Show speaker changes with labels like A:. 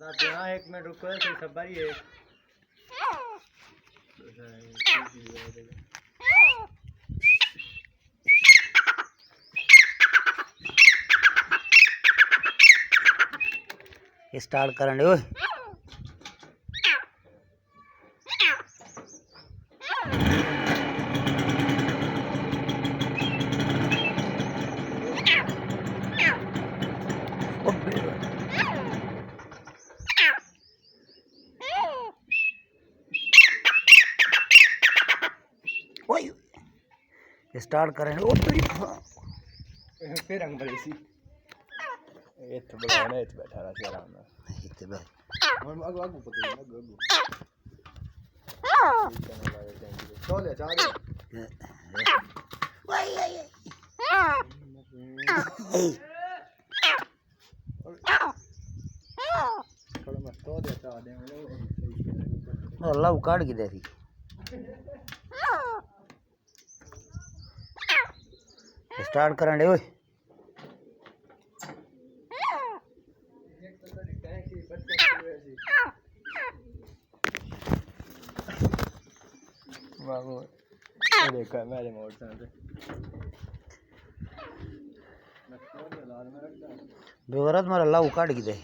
A: यहाँ 1 मिनट रुको तो सब बारी है।
B: स्टार्ट करने ओए स्टार्ट करें ओ तेरी
A: फिर रंग बड़ी सी इत्थे बनाने इत्थे बैठा रहा आराम नाल
B: इत्थे बैठ
A: और आगू आगू पकड़ आगू चले जा रे
B: ओए
A: थोड़ा मत तो दे चा दे
B: अल्लाह काट के दे सी स्टार्ट करने ओए
A: बाबू देखा मेरे मोटरसाइकिल
B: बेवरत मार अल्लाह काट के दे